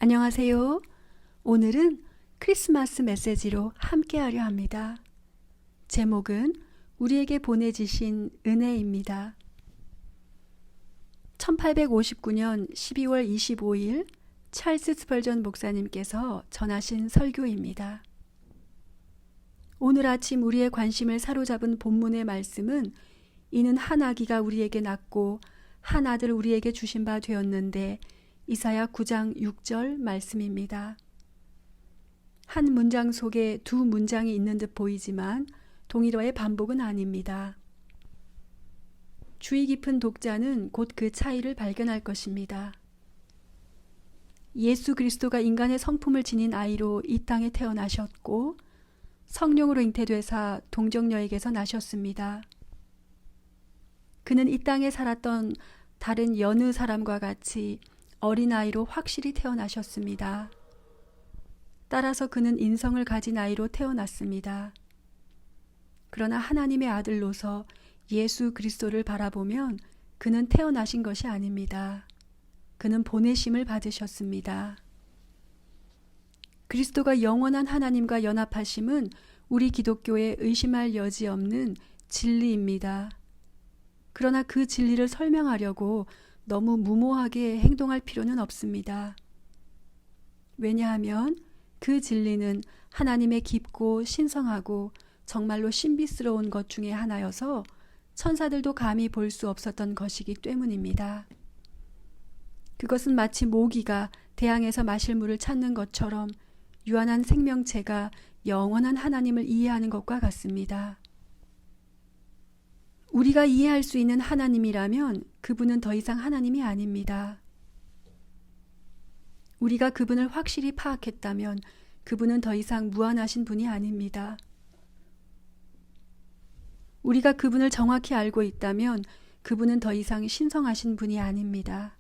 안녕하세요. 오늘은 크리스마스 메시지로 함께하려 합니다. 제목은 우리에게 보내주신 은혜입니다. 1859년 12월 25일 찰스 스펄전 목사님께서 전하신 설교입니다. 오늘 아침 우리의 관심을 사로잡은 본문의 말씀은 이는 한 아기가 우리에게 낳고 한 아들을 우리에게 주신 바 되었는데 이사야 9장 6절 말씀입니다. 한 문장 속에 두 문장이 있는 듯 보이지만 동일어의 반복은 아닙니다. 주의 깊은 독자는 곧 그 차이를 발견할 것입니다. 예수 그리스도가 인간의 성품을 지닌 아이로 이 땅에 태어나셨고 성령으로 잉태되사 동정녀에게서 나셨습니다. 그는 이 땅에 살았던 다른 여느 사람과 같이 어린아이로 확실히 태어나셨습니다. 따라서 그는 인성을 가진 아이로 태어났습니다. 그러나 하나님의 아들로서 예수 그리스도를 바라보면 그는 태어나신 것이 아닙니다. 그는 보내심을 받으셨습니다. 그리스도가 영원한 하나님과 연합하심은 우리 기독교의 의심할 여지 없는 진리입니다. 그러나 그 진리를 설명하려고 너무 무모하게 행동할 필요는 없습니다. 왜냐하면 그 진리는 하나님의 깊고 신성하고 정말로 신비스러운 것 중에 하나여서 천사들도 감히 볼 수 없었던 것이기 때문입니다. 그것은 마치 모기가 대양에서 마실 물을 찾는 것처럼 유한한 생명체가 영원한 하나님을 이해하는 것과 같습니다. 우리가 이해할 수 있는 하나님이라면 그분은 더 이상 하나님이 아닙니다. 우리가 그분을 확실히 파악했다면 그분은 더 이상 무한하신 분이 아닙니다. 우리가 그분을 정확히 알고 있다면 그분은 더 이상 신성하신 분이 아닙니다.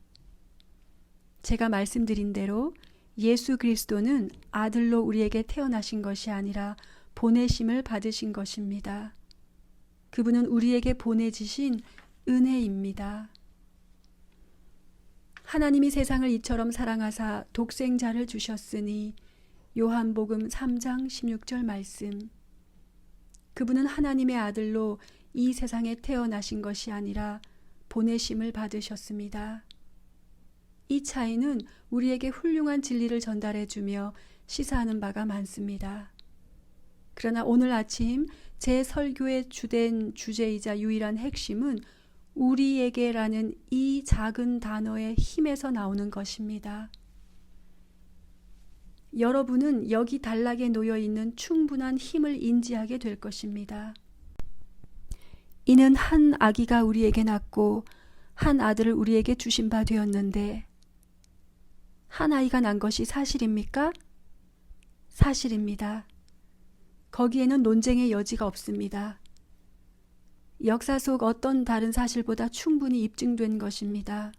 제가 말씀드린 대로 예수 그리스도는 아들로 우리에게 태어나신 것이 아니라 보내심을 받으신 것입니다. 그분은 우리에게 보내주신 은혜입니다. 하나님이 세상을 이처럼 사랑하사 독생자를 주셨으니 요한복음 3장 16절 말씀. 그분은 하나님의 아들로 이 세상에 태어나신 것이 아니라 보내심을 받으셨습니다. 이 차이는 우리에게 훌륭한 진리를 전달해주며 시사하는 바가 많습니다. 그러나 오늘 아침 제 설교의 주된 주제이자 유일한 핵심은 우리에게라는 이 작은 단어의 힘에서 나오는 것입니다. 여러분은 여기 단락에 놓여 있는 충분한 힘을 인지하게 될 것입니다. 이는 한 아기가 우리에게 낳고 한 아들을 우리에게 주신 바 되었는데 한 아이가 난 것이 사실입니까? 사실입니다. 거기에는 논쟁의 여지가 없습니다. 역사 속 어떤 다른 사실보다 충분히 입증된 것입니다.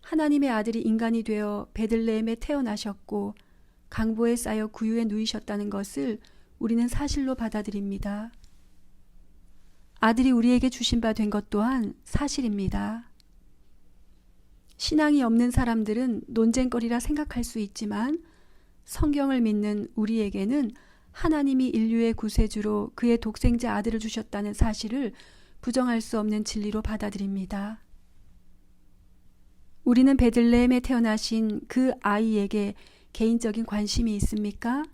하나님의 아들이 인간이 되어 베들레헴에 태어나셨고 강보에 쌓여 구유에 누이셨다는 것을 우리는 사실로 받아들입니다. 아들이 우리에게 주신 바 된 것 또한 사실입니다. 신앙이 없는 사람들은 논쟁거리라 생각할 수 있지만 성경을 믿는 우리에게는 하나님이 인류의 구세주로 그의 독생자 아들을 주셨다는 사실을 부정할 수 없는 진리로 받아들입니다. 우리는 베들레헴에 태어나신 그 아이에게 개인적인 관심이 있습니까?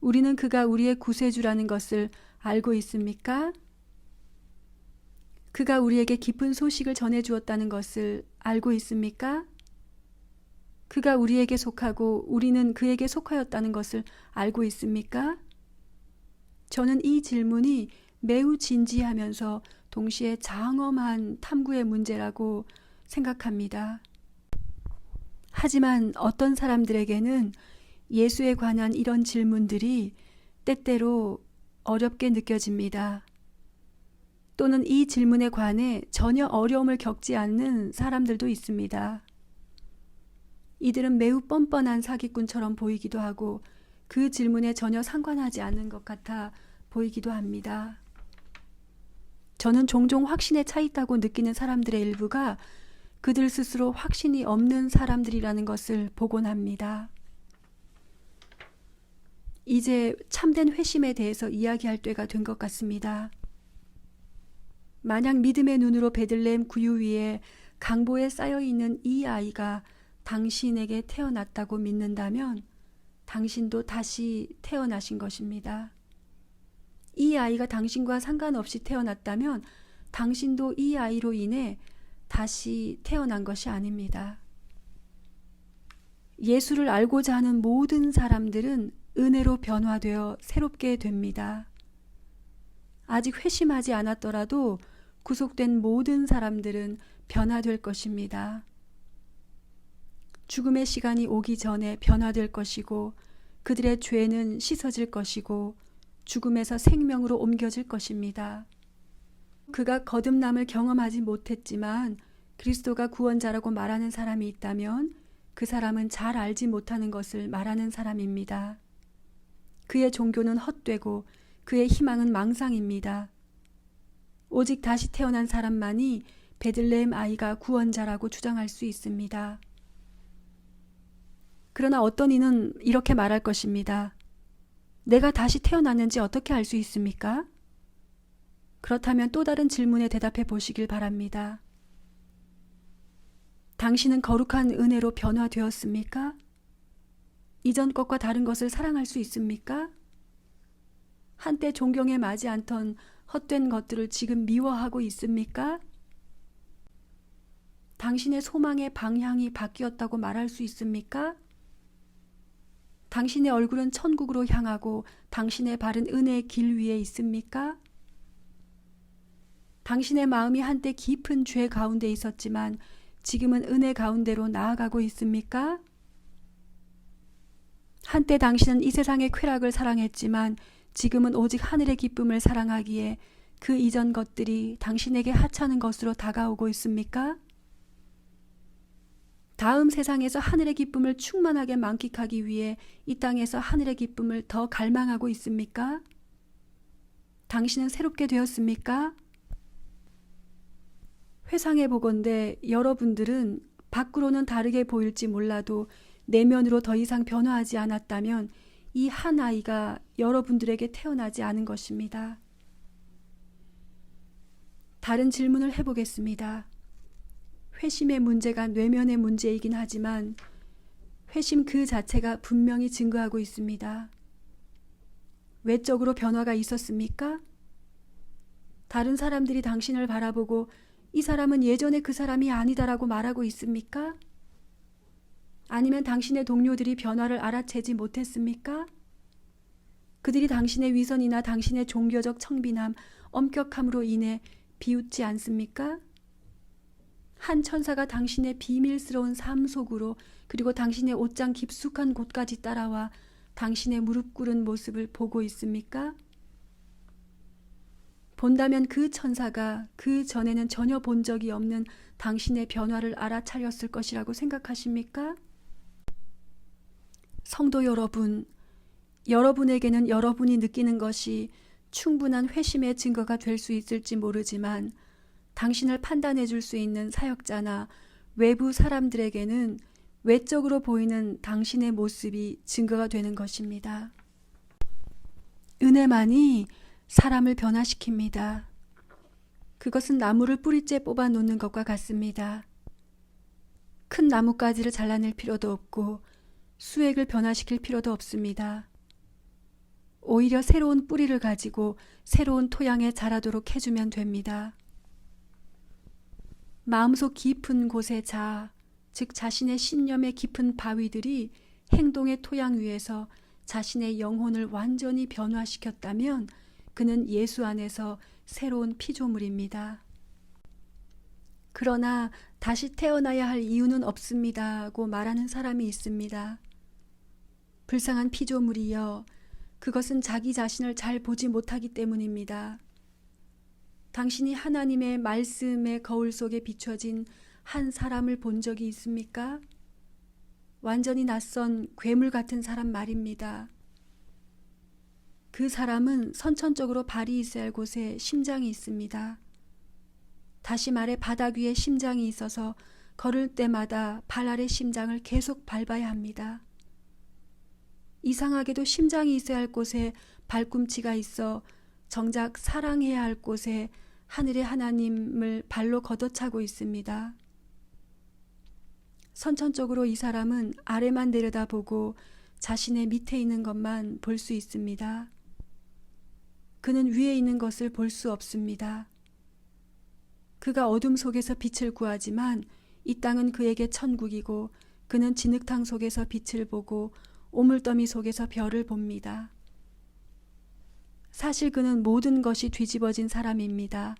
우리는 그가 우리의 구세주라는 것을 알고 있습니까? 그가 우리에게 기쁜 소식을 전해주었다는 것을 알고 있습니까? 그가 우리에게 속하고 우리는 그에게 속하였다는 것을 알고 있습니까? 저는 이 질문이 매우 진지하면서 동시에 장엄한 탐구의 문제라고 생각합니다. 하지만 어떤 사람들에게는 예수에 관한 이런 질문들이 때때로 어렵게 느껴집니다. 또는 이 질문에 관해 전혀 어려움을 겪지 않는 사람들도 있습니다. 이들은 매우 뻔뻔한 사기꾼처럼 보이기도 하고 그 질문에 전혀 상관하지 않는 것 같아 보이기도 합니다. 저는 종종 확신에 차 있다고 느끼는 사람들의 일부가 그들 스스로 확신이 없는 사람들이라는 것을 복원합니다. 이제 참된 회심에 대해서 이야기할 때가 된 것 같습니다. 만약 믿음의 눈으로 베들레헴 구유 위에 강보에 쌓여있는 이 아이가 당신에게 태어났다고 믿는다면 당신도 다시 태어나신 것입니다. 이 아이가 당신과 상관없이 태어났다면 당신도 이 아이로 인해 다시 태어난 것이 아닙니다. 예수를 알고자 하는 모든 사람들은 은혜로 변화되어 새롭게 됩니다. 아직 회심하지 않았더라도 구속된 모든 사람들은 변화될 것입니다. 죽음의 시간이 오기 전에 변화될 것이고 그들의 죄는 씻어질 것이고 죽음에서 생명으로 옮겨질 것입니다. 그가 거듭남을 경험하지 못했지만 그리스도가 구원자라고 말하는 사람이 있다면 그 사람은 잘 알지 못하는 것을 말하는 사람입니다. 그의 종교는 헛되고 그의 희망은 망상입니다. 오직 다시 태어난 사람만이 베들레헴 아이가 구원자라고 주장할 수 있습니다. 그러나 어떤 이는 이렇게 말할 것입니다. 내가 다시 태어났는지 어떻게 알 수 있습니까? 그렇다면 또 다른 질문에 대답해 보시길 바랍니다. 당신은 거룩한 은혜로 변화되었습니까? 이전 것과 다른 것을 사랑할 수 있습니까? 한때 존경에 맞지 않던 헛된 것들을 지금 미워하고 있습니까? 당신의 소망의 방향이 바뀌었다고 말할 수 있습니까? 당신의 얼굴은 천국으로 향하고 당신의 발은 은혜의 길 위에 있습니까? 당신의 마음이 한때 깊은 죄 가운데 있었지만 지금은 은혜 가운데로 나아가고 있습니까? 한때 당신은 이 세상의 쾌락을 사랑했지만 지금은 오직 하늘의 기쁨을 사랑하기에 그 이전 것들이 당신에게 하찮은 것으로 다가오고 있습니까? 다음 세상에서 하늘의 기쁨을 충만하게 만끽하기 위해 이 땅에서 하늘의 기쁨을 더 갈망하고 있습니까? 당신은 새롭게 되었습니까? 회상해 보건대 여러분들은 밖으로는 다르게 보일지 몰라도 내면으로 더 이상 변화하지 않았다면 이 한 아이가 여러분들에게 태어나지 않은 것입니다. 다른 질문을 해보겠습니다. 회심의 문제가 뇌면의 문제이긴 하지만 회심 그 자체가 분명히 증거하고 있습니다. 외적으로 변화가 있었습니까? 다른 사람들이 당신을 바라보고 이 사람은 예전에 그 사람이 아니다라고 말하고 있습니까? 아니면 당신의 동료들이 변화를 알아채지 못했습니까? 그들이 당신의 위선이나 당신의 종교적 청빈함, 엄격함으로 인해 비웃지 않습니까? 한 천사가 당신의 비밀스러운 삶 속으로 그리고 당신의 옷장 깊숙한 곳까지 따라와 당신의 무릎 꿇은 모습을 보고 있습니까? 본다면 그 천사가 그 전에는 전혀 본 적이 없는 당신의 변화를 알아차렸을 것이라고 생각하십니까? 성도 여러분, 여러분에게는 여러분이 느끼는 것이 충분한 회심의 증거가 될 수 있을지 모르지만 당신을 판단해 줄 수 있는 사역자나 외부 사람들에게는 외적으로 보이는 당신의 모습이 증거가 되는 것입니다. 은혜만이 사람을 변화시킵니다. 그것은 나무를 뿌리째 뽑아 놓는 것과 같습니다. 큰 나뭇가지를 잘라낼 필요도 없고 수액을 변화시킬 필요도 없습니다. 오히려 새로운 뿌리를 가지고 새로운 토양에 자라도록 해주면 됩니다. 마음속 깊은 곳의 자아, 즉 자신의 신념의 깊은 바위들이 행동의 토양 위에서 자신의 영혼을 완전히 변화시켰다면 그는 예수 안에서 새로운 피조물입니다. 그러나 다시 태어나야 할 이유는 없습니다고 말하는 사람이 있습니다. 불쌍한 피조물이여, 그것은 자기 자신을 잘 보지 못하기 때문입니다. 당신이 하나님의 말씀의 거울 속에 비춰진 한 사람을 본 적이 있습니까? 완전히 낯선 괴물 같은 사람 말입니다. 그 사람은 선천적으로 발이 있어야 할 곳에 심장이 있습니다. 다시 말해 바닥 위에 심장이 있어서 걸을 때마다 발 아래 심장을 계속 밟아야 합니다. 이상하게도 심장이 있어야 할 곳에 발꿈치가 있어 정작 사랑해야 할 곳에 하늘의 하나님을 발로 걷어차고 있습니다. 선천적으로 이 사람은 아래만 내려다보고 자신의 밑에 있는 것만 볼 수 있습니다. 그는 위에 있는 것을 볼 수 없습니다. 그가 어둠 속에서 빛을 구하지만 이 땅은 그에게 천국이고 그는 진흙탕 속에서 빛을 보고 오물더미 속에서 별을 봅니다. 사실 그는 모든 것이 뒤집어진 사람입니다.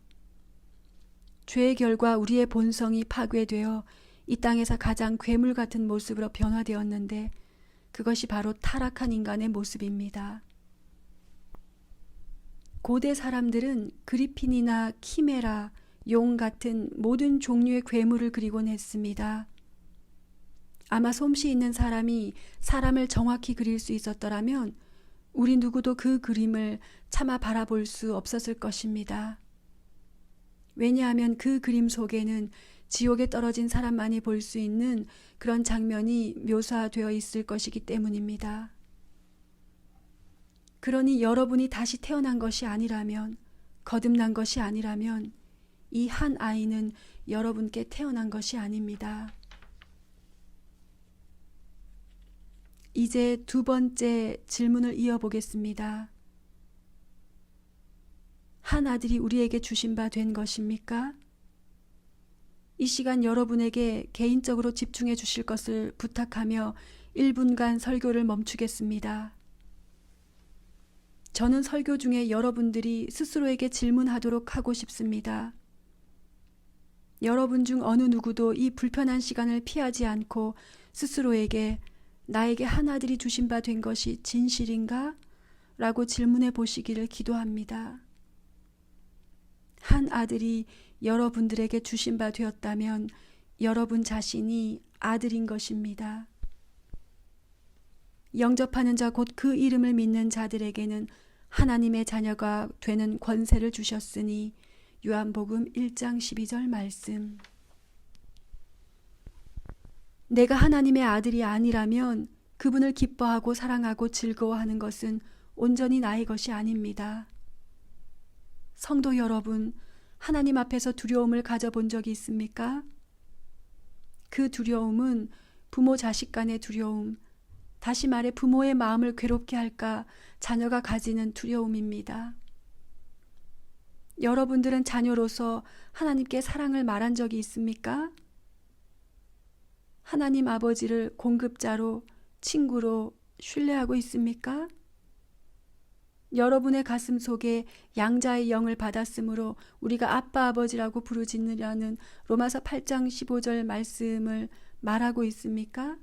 죄의 결과 우리의 본성이 파괴되어 이 땅에서 가장 괴물 같은 모습으로 변화되었는데 그것이 바로 타락한 인간의 모습입니다. 고대 사람들은 그리핀이나 키메라, 용 같은 모든 종류의 괴물을 그리곤 했습니다. 아마 솜씨 있는 사람이 사람을 정확히 그릴 수 있었더라면 우리 누구도 그 그림을 차마 바라볼 수 없었을 것입니다. 왜냐하면 그 그림 속에는 지옥에 떨어진 사람만이 볼 수 있는 그런 장면이 묘사되어 있을 것이기 때문입니다. 그러니 여러분이 다시 태어난 것이 아니라면, 거듭난 것이 아니라면 이 한 아이는 여러분께 태어난 것이 아닙니다. 이제 두 번째 질문을 이어보겠습니다. 한 아들이 우리에게 주신 바 된 것입니까? 이 시간 여러분에게 개인적으로 집중해 주실 것을 부탁하며 1분간 설교를 멈추겠습니다. 저는 설교 중에 여러분들이 스스로에게 질문하도록 하고 싶습니다. 여러분 중 어느 누구도 이 불편한 시간을 피하지 않고 스스로에게 나에게 한 아들이 주신 바 된 것이 진실인가? 라고 질문해 보시기를 기도합니다. 한 아들이 여러분들에게 주신 바 되었다면 여러분 자신이 아들인 것입니다. 영접하는 자 곧 그 이름을 믿는 자들에게는 하나님의 자녀가 되는 권세를 주셨으니 요한복음 1장 12절 말씀. 내가 하나님의 아들이 아니라면 그분을 기뻐하고 사랑하고 즐거워하는 것은 온전히 나의 것이 아닙니다. 성도 여러분, 하나님 앞에서 두려움을 가져본 적이 있습니까? 그 두려움은 부모 자식 간의 두려움, 다시 말해 부모의 마음을 괴롭게 할까 자녀가 가지는 두려움입니다. 여러분들은 자녀로서 하나님께 사랑을 말한 적이 있습니까? 하나님 아버지를 공급자로, 친구로 신뢰하고 있습니까? 여러분의 가슴 속에 양자의 영을 받았으므로 우리가 아빠 아버지라고 부르짖느라는 로마서 8장 15절 말씀을 말하고 있습니까?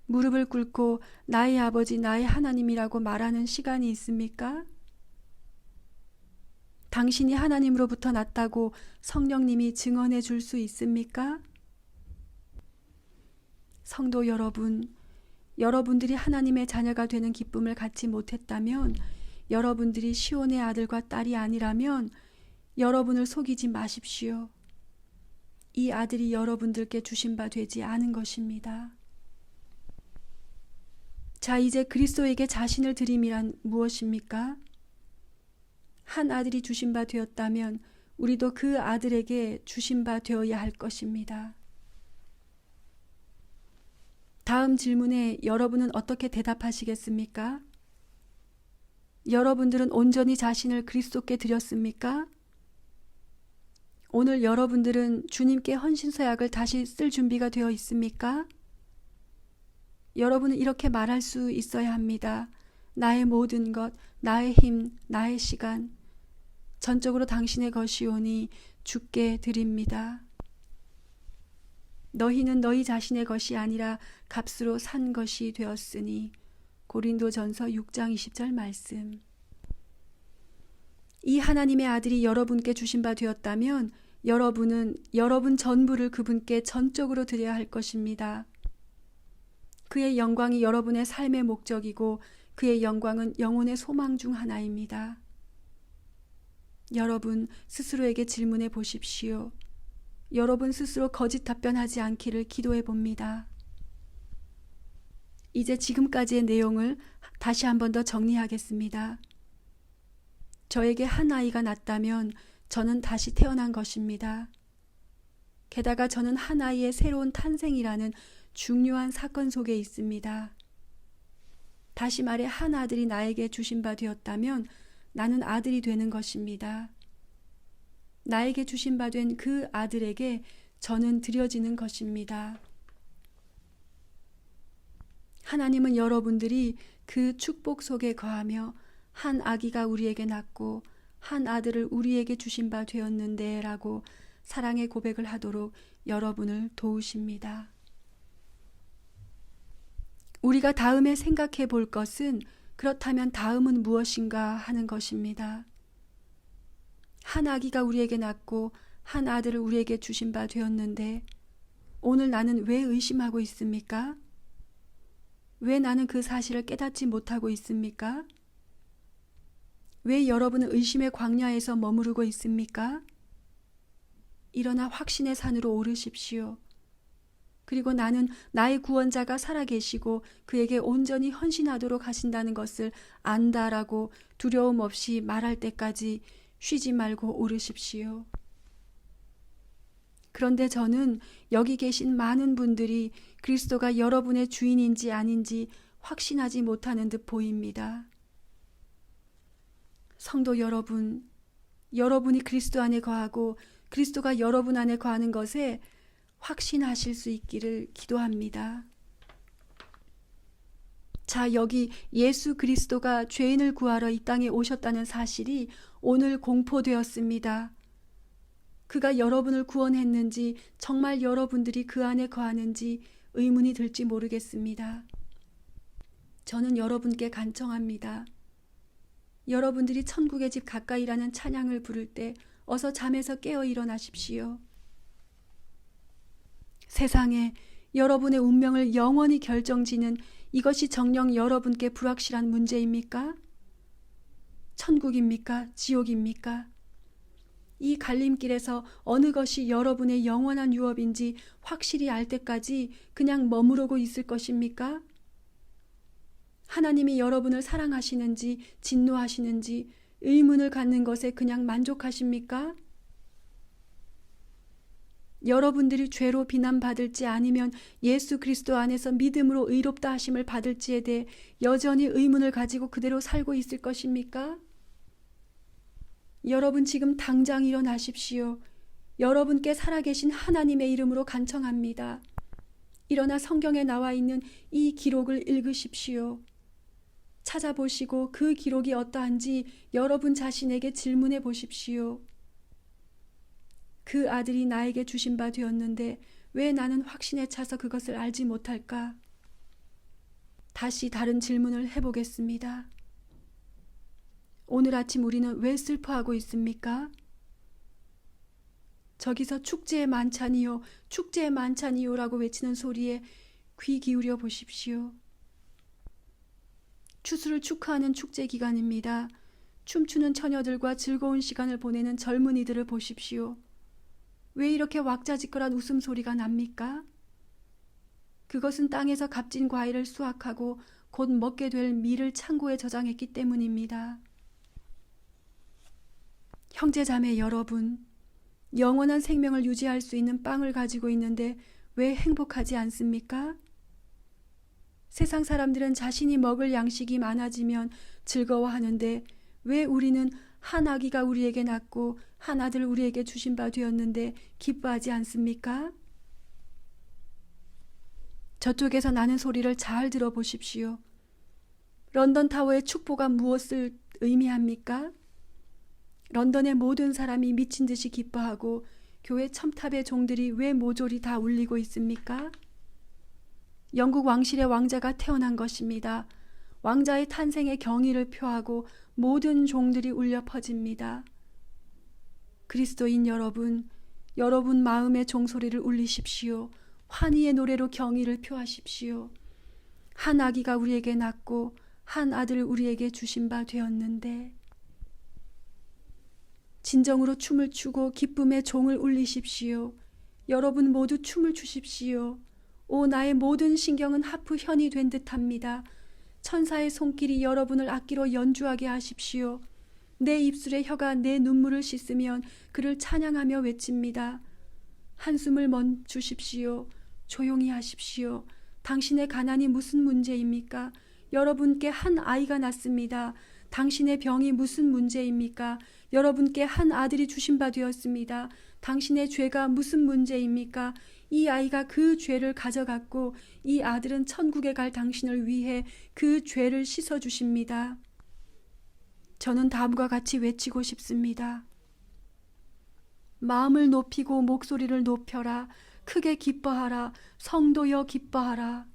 무릎을 꿇고 나의 아버지 나의 하나님이라고 말하는 시간이 있습니까? 당신이 하나님으로부터 났다고 성령님이 증언해 줄 수 있습니까? 성도 여러분, 여러분들이 하나님의 자녀가 되는 기쁨을 갖지 못했다면, 여러분들이 시온의 아들과 딸이 아니라면 여러분을 속이지 마십시오. 이 아들이 여러분들께 주신 바 되지 않은 것입니다. 자, 이제 그리스도에게 자신을 드림이란 무엇입니까? 한 아들이 주신 바 되었다면 우리도 그 아들에게 주신 바 되어야 할 것입니다. 다음 질문에 여러분은 어떻게 대답하시겠습니까? 여러분들은 온전히 자신을 그리스도께 드렸습니까? 오늘 여러분들은 주님께 헌신서약을 다시 쓸 준비가 되어 있습니까? 여러분은 이렇게 말할 수 있어야 합니다. 나의 모든 것, 나의 힘, 나의 시간, 전적으로 당신의 것이오니 주께 드립니다. 너희는 너희 자신의 것이 아니라 값으로 산 것이 되었으니 고린도전서 6장 20절 말씀. 이 하나님의 아들이 여러분께 주신 바 되었다면 여러분은 여러분 전부를 그분께 전적으로 드려야 할 것입니다. 그의 영광이 여러분의 삶의 목적이고 그의 영광은 영혼의 소망 중 하나입니다. 여러분 스스로에게 질문해 보십시오. 여러분 스스로 거짓 답변하지 않기를 기도해 봅니다. 이제 지금까지의 내용을 다시 한 번 더 정리하겠습니다. 저에게 한 아이가 낳았다면 저는 다시 태어난 것입니다. 게다가 저는 한 아이의 새로운 탄생이라는 중요한 사건 속에 있습니다. 다시 말해 한 아들이 나에게 주신 바 되었다면 나는 아들이 되는 것입니다. 나에게 주신 바 된 그 아들에게 저는 드려지는 것입니다. 하나님은 여러분들이 그 축복 속에 거하며 한 아기가 우리에게 낳고 한 아들을 우리에게 주신 바 되었는데 라고 사랑의 고백을 하도록 여러분을 도우십니다. 우리가 다음에 생각해 볼 것은 그렇다면 다음은 무엇인가 하는 것입니다. 한 아기가 우리에게 낳고 한 아들을 우리에게 주신 바 되었는데 오늘 나는 왜 의심하고 있습니까? 왜 나는 그 사실을 깨닫지 못하고 있습니까? 왜 여러분은 의심의 광야에서 머무르고 있습니까? 일어나 확신의 산으로 오르십시오. 그리고 나는 나의 구원자가 살아계시고 그에게 온전히 헌신하도록 하신다는 것을 안다라고 두려움 없이 말할 때까지 쉬지 말고 오르십시오. 그런데 저는 여기 계신 많은 분들이 그리스도가 여러분의 주인인지 아닌지 확신하지 못하는 듯 보입니다. 성도 여러분, 여러분이 그리스도 안에 거하고 그리스도가 여러분 안에 거하는 것에 확신하실 수 있기를 기도합니다. 자, 여기 예수 그리스도가 죄인을 구하러 이 땅에 오셨다는 사실이 오늘 공포되었습니다. 그가 여러분을 구원했는지 정말 여러분들이 그 안에 거하는지 의문이 들지 모르겠습니다. 저는 여러분께 간청합니다. 여러분들이 천국의 집 가까이라는 찬양을 부를 때 어서 잠에서 깨어 일어나십시오. 세상에 여러분의 운명을 영원히 결정지는 이것이 정녕 여러분께 불확실한 문제입니까? 천국입니까? 지옥입니까? 이 갈림길에서 어느 것이 여러분의 영원한 유업인지 확실히 알 때까지 그냥 머무르고 있을 것입니까? 하나님이 여러분을 사랑하시는지 진노하시는지 의문을 갖는 것에 그냥 만족하십니까? 여러분들이 죄로 비난받을지 아니면 예수 그리스도 안에서 믿음으로 의롭다 하심을 받을지에 대해 여전히 의문을 가지고 그대로 살고 있을 것입니까? 여러분 지금 당장 일어나십시오. 여러분께 살아계신 하나님의 이름으로 간청합니다. 일어나 성경에 나와 있는 이 기록을 읽으십시오. 찾아보시고 그 기록이 어떠한지 여러분 자신에게 질문해 보십시오. 그 아들이 나에게 주신 바 되었는데 왜 나는 확신에 차서 그것을 알지 못할까? 다시 다른 질문을 해보겠습니다. 오늘 아침 우리는 왜 슬퍼하고 있습니까? 저기서 축제의 만찬이요, 축제의 만찬이요 라고 외치는 소리에 귀 기울여 보십시오. 추수를 축하하는 축제 기간입니다. 춤추는 처녀들과 즐거운 시간을 보내는 젊은이들을 보십시오. 왜 이렇게 왁자지껄한 웃음소리가 납니까? 그것은 땅에서 값진 과일을 수확하고 곧 먹게 될 밀을 창고에 저장했기 때문입니다. 형제자매 여러분, 영원한 생명을 유지할 수 있는 빵을 가지고 있는데 왜 행복하지 않습니까? 세상 사람들은 자신이 먹을 양식이 많아지면 즐거워하는데 왜 우리는 한 아기가 우리에게 낳고 한 아들 우리에게 주신 바 되었는데 기뻐하지 않습니까? 저쪽에서 나는 소리를 잘 들어보십시오. 런던 타워의 축보가 무엇을 의미합니까? 런던의 모든 사람이 미친 듯이 기뻐하고 교회 첨탑의 종들이 왜 모조리 다 울리고 있습니까? 영국 왕실의 왕자가 태어난 것입니다. 왕자의 탄생의 경의를 표하고 모든 종들이 울려 퍼집니다. 그리스도인 여러분, 여러분 마음의 종소리를 울리십시오. 환희의 노래로 경의를 표하십시오. 한 아기가 우리에게 낳고 한 아들을 우리에게 주신 바 되었는데 진정으로 춤을 추고 기쁨의 종을 울리십시오. 여러분 모두 춤을 추십시오. 오, 나의 모든 신경은 하프 현이 된 듯합니다. 천사의 손길이 여러분을 악기로 연주하게 하십시오. 내 입술의 혀가 내 눈물을 씻으면 그를 찬양하며 외칩니다. 한숨을 멈추십시오. 조용히 하십시오. 당신의 가난이 무슨 문제입니까? 여러분께 한 아이가 낳습니다. 당신의 병이 무슨 문제입니까? 여러분께 한 아들이 주신 바 되었습니다. 당신의 죄가 무슨 문제입니까? 이 아이가 그 죄를 가져갔고 이 아들은 천국에 갈 당신을 위해 그 죄를 씻어주십니다. 저는 다음과 같이 외치고 싶습니다. 마음을 높이고 목소리를 높여라. 크게 기뻐하라. 성도여 기뻐하라.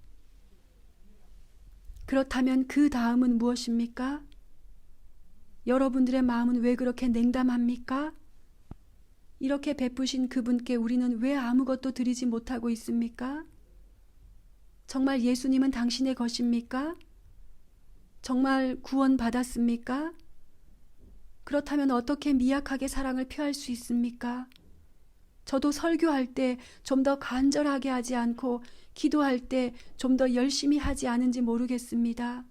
그렇다면 그 다음은 무엇입니까? 여러분들의 마음은 왜 그렇게 냉담합니까? 이렇게 베푸신 그분께 우리는 왜 아무것도 드리지 못하고 있습니까? 정말 예수님은 당신의 것입니까? 정말 구원받았습니까? 그렇다면 어떻게 미약하게 사랑을 표할 수 있습니까? 저도 설교할 때 좀 더 간절하게 하지 않고 기도할 때 좀 더 열심히 하지 않은지 모르겠습니다.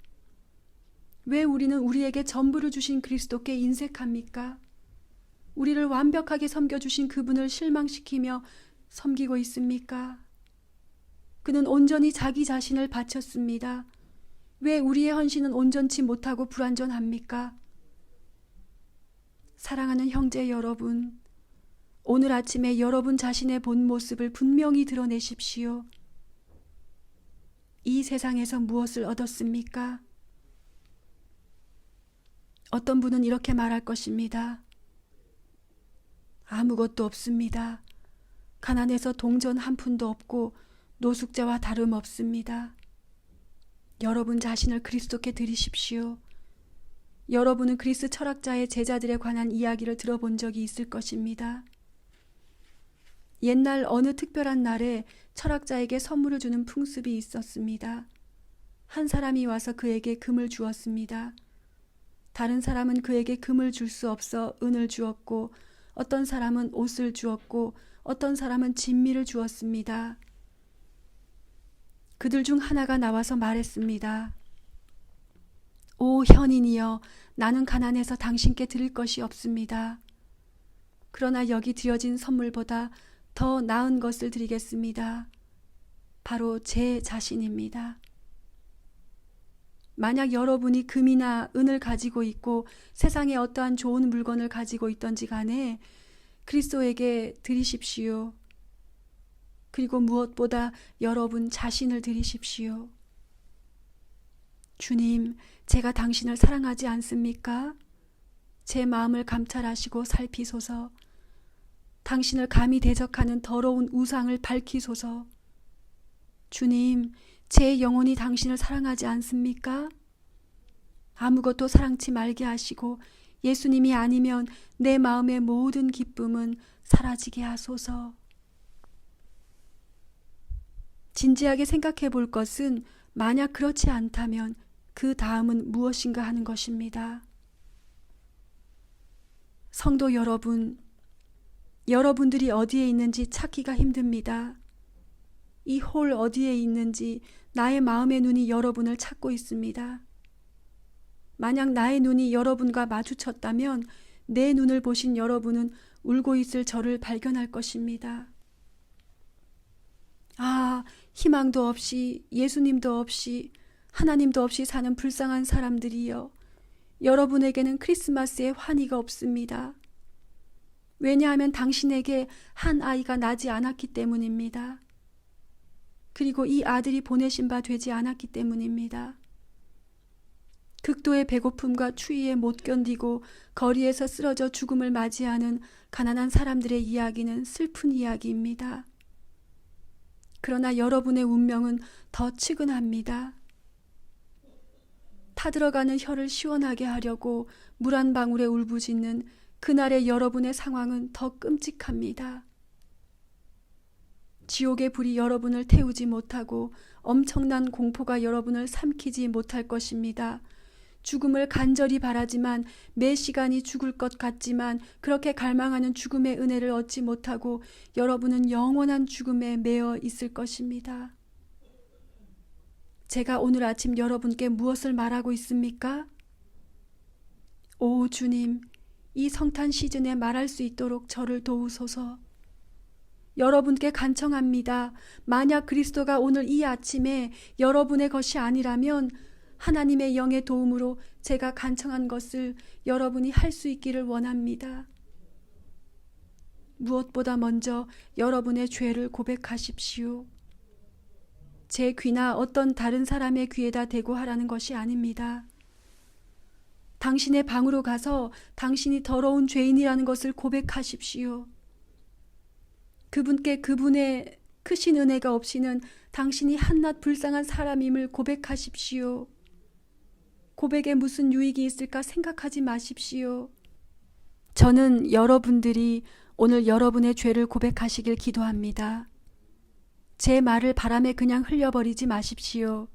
왜 우리는 우리에게 전부를 주신 그리스도께 인색합니까? 우리를 완벽하게 섬겨주신 그분을 실망시키며 섬기고 있습니까? 그는 온전히 자기 자신을 바쳤습니다. 왜 우리의 헌신은 온전치 못하고 불완전합니까? 사랑하는 형제 여러분, 오늘 아침에 여러분 자신의 본 모습을 분명히 드러내십시오. 이 세상에서 무엇을 얻었습니까? 어떤 분은 이렇게 말할 것입니다. 아무것도 없습니다. 가난해서 동전 한 푼도 없고 노숙자와 다름없습니다. 여러분 자신을 그리스도께 드리십시오. 여러분은 그리스 철학자의 제자들에 관한 이야기를 들어본 적이 있을 것입니다. 옛날 어느 특별한 날에 철학자에게 선물을 주는 풍습이 있었습니다. 한 사람이 와서 그에게 금을 주었습니다. 다른 사람은 그에게 금을 줄 수 없어 은을 주었고 어떤 사람은 옷을 주었고 어떤 사람은 진미를 주었습니다. 그들 중 하나가 나와서 말했습니다. 오 현인이여, 나는 가난해서 당신께 드릴 것이 없습니다. 그러나 여기 드려진 선물보다 더 나은 것을 드리겠습니다. 바로 제 자신입니다. 만약 여러분이 금이나 은을 가지고 있고 세상에 어떠한 좋은 물건을 가지고 있던지 간에 그리스도에게 드리십시오. 그리고 무엇보다 여러분 자신을 드리십시오. 주님, 제가 당신을 사랑하지 않습니까? 제 마음을 감찰하시고 살피소서. 당신을 감히 대적하는 더러운 우상을 밝히소서. 주님, 제 영혼이 당신을 사랑하지 않습니까? 아무것도 사랑치 말게 하시고 예수님이 아니면 내 마음의 모든 기쁨은 사라지게 하소서. 진지하게 생각해 볼 것은 만약 그렇지 않다면 그 다음은 무엇인가 하는 것입니다. 성도 여러분, 여러분들이 어디에 있는지 찾기가 힘듭니다. 이 홀 어디에 있는지 나의 마음의 눈이 여러분을 찾고 있습니다. 만약 나의 눈이 여러분과 마주쳤다면 내 눈을 보신 여러분은 울고 있을 저를 발견할 것입니다. 아, 희망도 없이 예수님도 없이 하나님도 없이 사는 불쌍한 사람들이여, 여러분에게는 크리스마스의 환희가 없습니다. 왜냐하면 당신에게 한 아이가 나지 않았기 때문입니다. 그리고 이 아들이 보내신 바 되지 않았기 때문입니다. 극도의 배고픔과 추위에 못 견디고 거리에서 쓰러져 죽음을 맞이하는 가난한 사람들의 이야기는 슬픈 이야기입니다. 그러나 여러분의 운명은 더 측은합니다. 타들어가는 혀를 시원하게 하려고 물 한 방울에 울부짖는 그날의 여러분의 상황은 더 끔찍합니다. 지옥의 불이 여러분을 태우지 못하고 엄청난 공포가 여러분을 삼키지 못할 것입니다. 죽음을 간절히 바라지만 매 시간이 죽을 것 같지만 그렇게 갈망하는 죽음의 은혜를 얻지 못하고 여러분은 영원한 죽음에 매여 있을 것입니다. 제가 오늘 아침 여러분께 무엇을 말하고 있습니까? 오 주님, 이 성탄 시즌에 말할 수 있도록 저를 도우소서. 여러분께 간청합니다. 만약 그리스도가 오늘 이 아침에 여러분의 것이 아니라면 하나님의 영의 도움으로 제가 간청한 것을 여러분이 할 수 있기를 원합니다. 무엇보다 먼저 여러분의 죄를 고백하십시오. 제 귀나 어떤 다른 사람의 귀에다 대고 하라는 것이 아닙니다. 당신의 방으로 가서 당신이 더러운 죄인이라는 것을 고백하십시오. 그분께 그분의 크신 은혜가 없이는 당신이 한낱 불쌍한 사람임을 고백하십시오. 고백에 무슨 유익이 있을까 생각하지 마십시오. 저는 여러분들이 오늘 여러분의 죄를 고백하시길 기도합니다. 제 말을 바람에 그냥 흘려버리지 마십시오.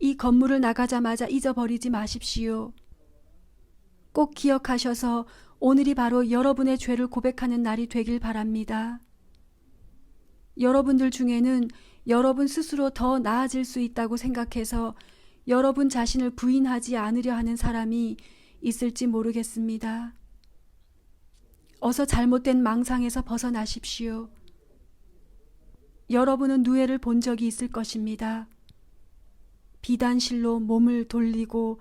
이 건물을 나가자마자 잊어버리지 마십시오. 꼭 기억하셔서 오늘이 바로 여러분의 죄를 고백하는 날이 되길 바랍니다. 여러분들 중에는 여러분 스스로 더 나아질 수 있다고 생각해서 여러분 자신을 부인하지 않으려 하는 사람이 있을지 모르겠습니다. 어서 잘못된 망상에서 벗어나십시오. 여러분은 누에를 본 적이 있을 것입니다. 비단실로 몸을 돌리고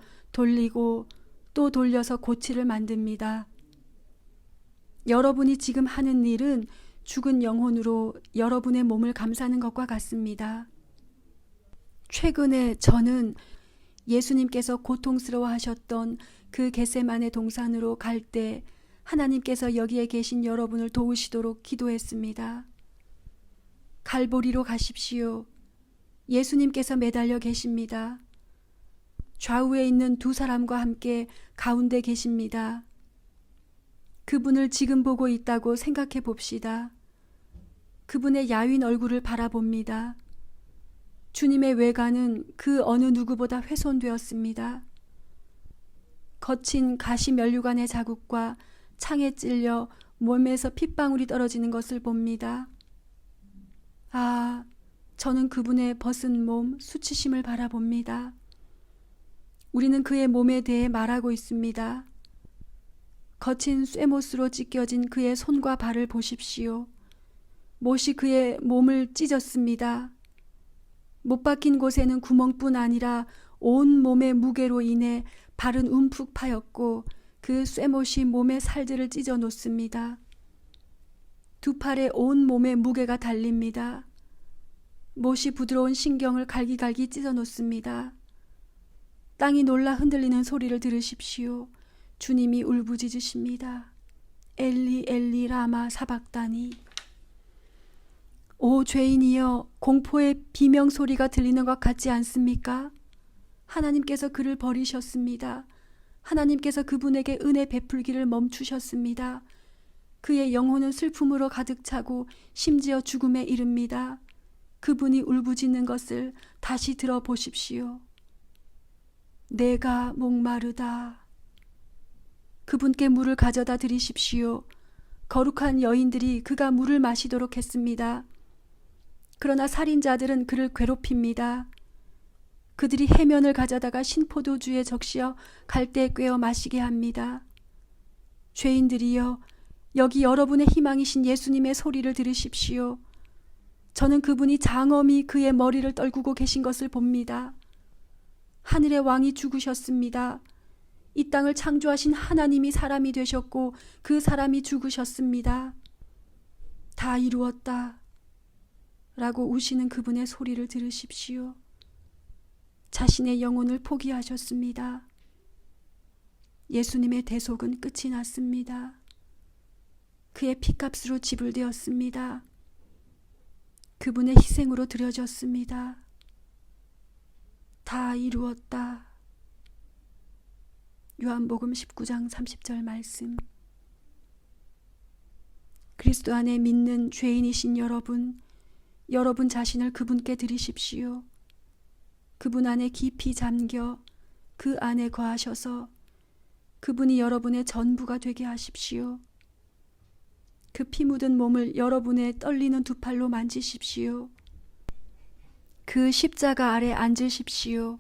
또 돌려서 고치를 만듭니다. 여러분이 지금 하는 일은 죽은 영혼으로 여러분의 몸을 감싸는 것과 같습니다. 최근에 저는 예수님께서 고통스러워하셨던 그 겟세마네 동산으로 갈 때 하나님께서 여기에 계신 여러분을 도우시도록 기도했습니다. 갈보리로 가십시오. 예수님께서 매달려 계십니다. 좌우에 있는 두 사람과 함께 가운데 계십니다. 그분을 지금 보고 있다고 생각해 봅시다. 그분의 야윈 얼굴을 바라봅니다. 주님의 외관은 그 어느 누구보다 훼손되었습니다. 거친 가시면류관의 자국과 창에 찔려 몸에서 핏방울이 떨어지는 것을 봅니다. 아, 저는 그분의 벗은 몸, 수치심을 바라봅니다. 우리는 그의 몸에 대해 말하고 있습니다. 거친 쇠못으로 찢겨진 그의 손과 발을 보십시오. 못이 그의 몸을 찢었습니다. 못 박힌 곳에는 구멍뿐 아니라 온 몸의 무게로 인해 발은 움푹 파였고 그 쇠못이 몸의 살들을 찢어 놓습니다. 두 팔에 온 몸의 무게가 달립니다. 못이 부드러운 신경을 갈기갈기 찢어 놓습니다. 땅이 놀라 흔들리는 소리를 들으십시오. 주님이 울부짖으십니다. 엘리 엘리 라마 사박다니. 오 죄인이여, 공포의 비명 소리가 들리는 것 같지 않습니까? 하나님께서 그를 버리셨습니다. 하나님께서 그분에게 은혜 베풀기를 멈추셨습니다. 그의 영혼은 슬픔으로 가득 차고 심지어 죽음에 이릅니다. 그분이 울부짖는 것을 다시 들어보십시오. 내가 목마르다. 그분께 물을 가져다 드리십시오. 거룩한 여인들이 그가 물을 마시도록 했습니다. 그러나 살인자들은 그를 괴롭힙니다. 그들이 해면을 가져다가 신포도주에 적시어 갈대에 꿰어 마시게 합니다. 죄인들이여, 여기 여러분의 희망이신 예수님의 소리를 들으십시오. 저는 그분이 장엄히 그의 머리를 떨구고 계신 것을 봅니다. 하늘의 왕이 죽으셨습니다. 이 땅을 창조하신 하나님이 사람이 되셨고 그 사람이 죽으셨습니다. 다 이루었다 라고 우시는 그분의 소리를 들으십시오. 자신의 영혼을 포기하셨습니다. 예수님의 대속은 끝이 났습니다. 그의 피값으로 지불되었습니다. 그분의 희생으로 드려졌습니다. 다 이루었다. 요한복음 19장 30절 말씀. 그리스도 안에 믿는 죄인이신 여러분 자신을 그분께 드리십시오. 그분 안에 깊이 잠겨 그 안에 거하셔서 그분이 여러분의 전부가 되게 하십시오. 그 피 묻은 몸을 여러분의 떨리는 두 팔로 만지십시오. 그 십자가 아래 앉으십시오.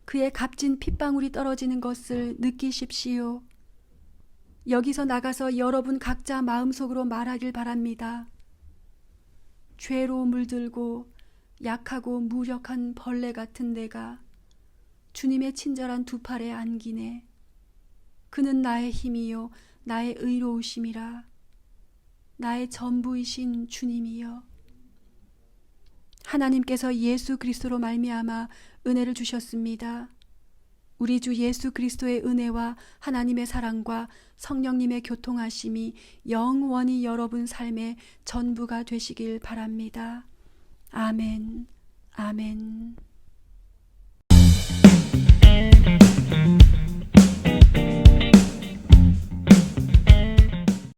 그의 값진 핏방울이 떨어지는 것을 느끼십시오. 여기서 나가서 여러분 각자 마음속으로 말하길 바랍니다. 죄로 물들고 약하고 무력한 벌레 같은 내가 주님의 친절한 두 팔에 안기네. 그는 나의 힘이요 나의 의로우심이라. 나의 전부이신 주님이여. 하나님께서 예수 그리스도로 말미암아 은혜를 주셨습니다. 우리 주 예수 그리스도의 은혜와 하나님의 사랑과 성령님의 교통하심이 영원히 여러분 삶의 전부가 되시길 바랍니다. 아멘. 아멘.